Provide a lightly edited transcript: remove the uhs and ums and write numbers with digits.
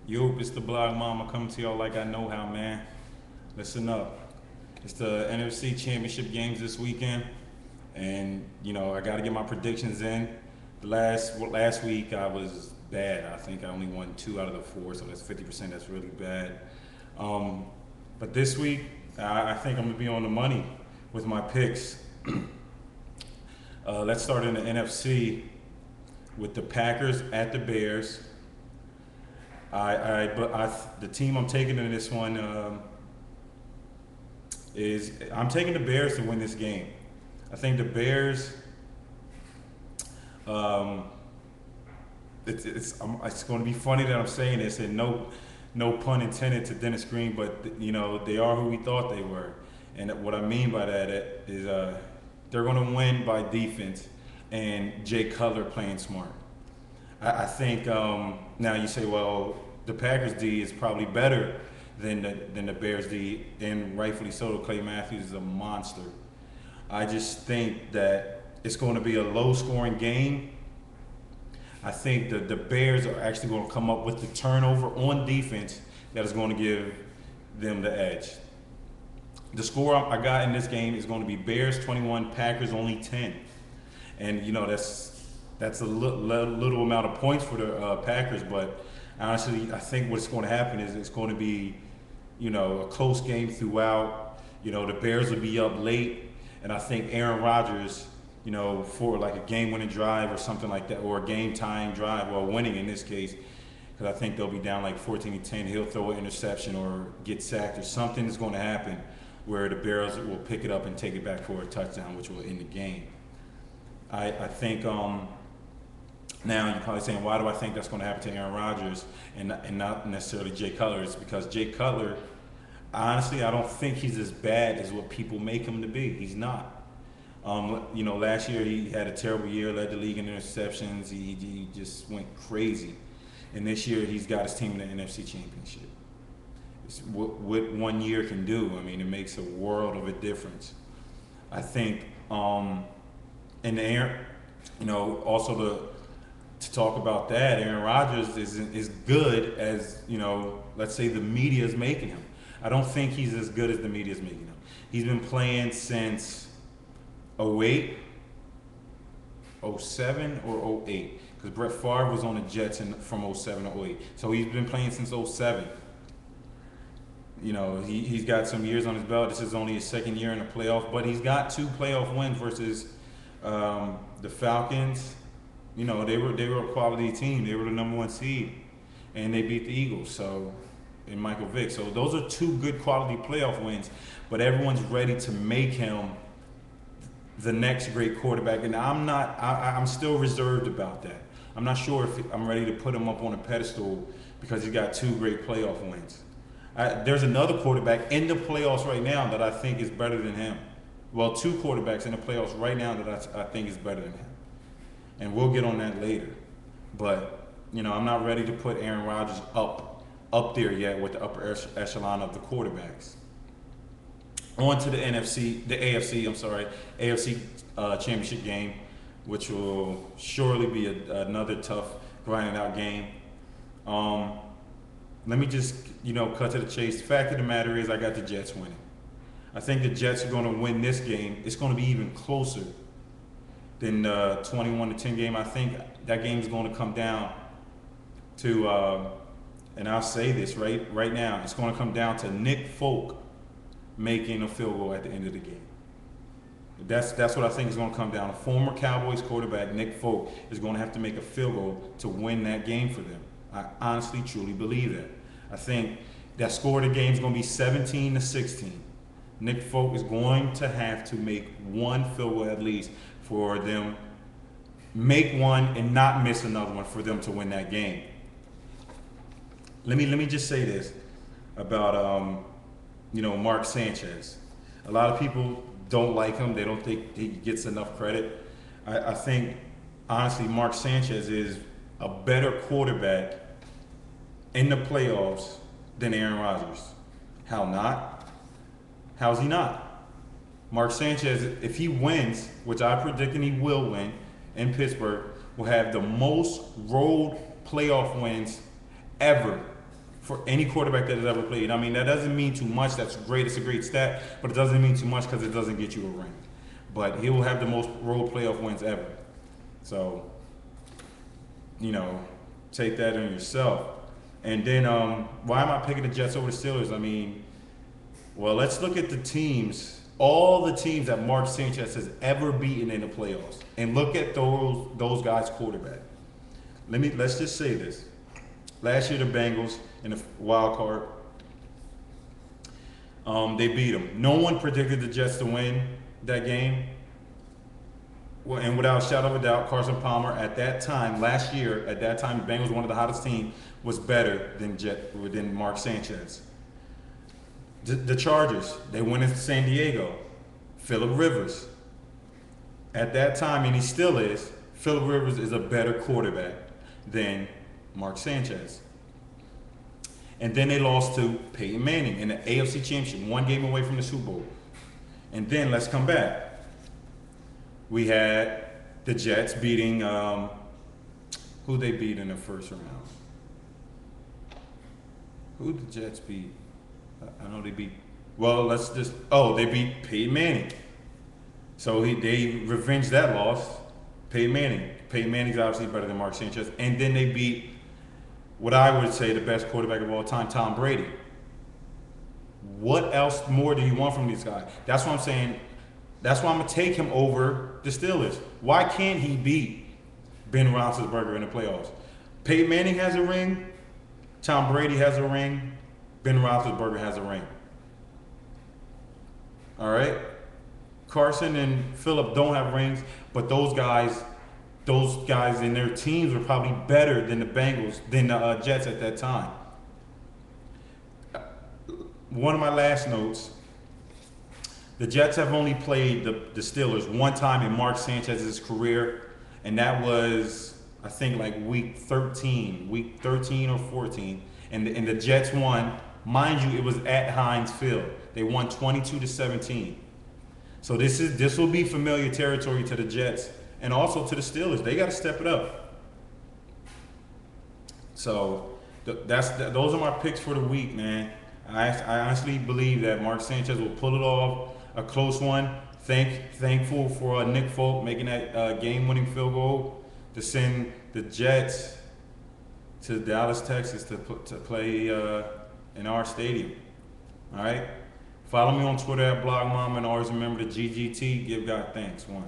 Yo, it's the Blog Mama coming to y'all like I know how, man. Listen up. It's the NFC Championship games this weekend, and I got to get my predictions in. The last week I was bad. I think I only won 2 out of the 4, so that's 50%. That's really bad. Um, but this week I think I'm gonna be on the money with my picks. Let's start in the NFC with the Packers at the Bears. The team I'm taking in this one is I'm taking the Bears to win this game. I think the Bears. Um, it's going to be funny that I'm saying this, and no pun intended to Dennis Green, but they are who we thought they were, and what I mean by that is they're going to win by defense and Jay Cutler playing smart. I think now you say, well, the Packers D is probably better than the Bears D, and rightfully so. Clay Matthews is a monster. I just think that it's going to be a low-scoring game. I think the Bears are actually going to come up with the turnover on defense that is going to give them the edge. The score I got in this game is going to be Bears 21, Packers only 10, and that's a little amount of points for the Packers, but honestly, I think what's going to happen is it's going to be, a close game throughout. The Bears will be up late, and I think Aaron Rodgers, for like a game-winning drive or something like that, or a game-tying drive, well, winning in this case, because I think they'll be down like 14-10. He'll throw an interception or get sacked, or something is going to happen where the Bears will pick it up and take it back for a touchdown, which will end the game. I think. Now you're probably saying, why do I think that's going to happen to Aaron Rodgers and not necessarily Jay Cutler? It's because Jay Cutler, honestly, I don't think he's as bad as what people make him to be. He's not. Last year he had a terrible year, led the league in interceptions. He just went crazy. And this year he's got his team in the NFC Championship. It's what 1 year can do. I mean, it makes a world of a difference. I think, in the air, also to talk about that, Aaron Rodgers is good as, let's say the media is making him. I don't think he's as good as the media is making him. He's been playing since 08, 07, or 08, because Brett Favre was on the Jets from 07 to 08. So he's been playing since 07. He's got some years on his belt. This is only his second year in the playoff, but he's got 2 playoff wins versus the Falcons. They were a quality team. They were the #1 seed, and they beat the Eagles. So, and Michael Vick. So those are 2 good quality playoff wins. But everyone's ready to make him the next great quarterback, and I'm not. I'm still reserved about that. I'm not sure if I'm ready to put him up on a pedestal because he's got 2 great playoff wins. There's another quarterback in the playoffs right now that I think is better than him. Well, 2 quarterbacks in the playoffs right now that I think is better than him. And we'll get on that later. But, I'm not ready to put Aaron Rodgers up there yet with the upper echelon of the quarterbacks. On to the AFC championship game, which will surely be another tough, grinding out game. Let me just, cut to the chase. The fact of the matter is I got the Jets winning. I think the Jets are going to win this game. It's going to be even closer than the 21-10 game. I think that game is going to come down to, and I'll say this right now, it's going to come down to Nick Folk making a field goal at the end of the game. That's what I think is going to come down. A former Cowboys quarterback, Nick Folk, is going to have to make a field goal to win that game for them. I honestly, truly believe that. I think that score of the game is going to be 17-16. Nick Folk is going to have to make 1 field goal at least for them, make 1 and not miss another one for them to win that game. Let me just say this about Mark Sanchez. A lot of people don't like him. They don't think he gets enough credit. I think honestly Mark Sanchez is a better quarterback in the playoffs than Aaron Rodgers. How not? How's he not? Mark Sanchez, if he wins, which I predict he will win in Pittsburgh, will have the most road playoff wins ever for any quarterback that has ever played. I mean, that doesn't mean too much. That's great. It's a great stat, but it doesn't mean too much because it doesn't get you a ring. But he will have the most road playoff wins ever. So, take that on yourself. And then, why am I picking the Jets over the Steelers? I mean, well, let's look at the teams, all the teams that Mark Sanchez has ever beaten in the playoffs, and look at those guys' quarterback. Let's just say this. Last year, the Bengals in the wild card, they beat them. No one predicted the Jets to win that game. Well, and without a shadow of a doubt, Carson Palmer at that time, last year, at that time, the Bengals, one of the hottest teams, was better than Mark Sanchez. The Chargers, they went into San Diego. Phillip Rivers. At that time, and he still is, Phillip Rivers is a better quarterback than Mark Sanchez. And then they lost to Peyton Manning in the AFC Championship, one game away from the Super Bowl. And then let's come back. We had the Jets beating, who they beat in the first round? Who did the Jets beat? I know they beat, they beat Peyton Manning. So they revenged that loss. Peyton Manning. Peyton Manning's obviously better than Mark Sanchez. And then they beat what I would say the best quarterback of all time, Tom Brady. What else more do you want from these guys? That's what I'm saying. That's why I'm going to take him over the Steelers. Why can't he beat Ben Roethlisberger in the playoffs? Peyton Manning has a ring. Tom Brady has a ring. Ben Roethlisberger has a ring. All right? Carson and Phillip don't have rings, but those guys in their teams were probably better than the Bengals, than the Jets at that time. One of my last notes, the Jets have only played the Steelers one time in Mark Sanchez's career, and that was, I think, like week 13 or 14, and the Jets won. Mind you, it was at Heinz Field. They won 22-17. So this will be familiar territory to the Jets and also to the Steelers. They got to step it up. So those are my picks for the week, man. I honestly believe that Mark Sanchez will pull it off. A close one. Thankful for Nick Folk making that game-winning field goal to send the Jets to Dallas, Texas to play in our stadium. All right? Follow me on Twitter at BlogMom, and always remember the GGT, give God thanks. One.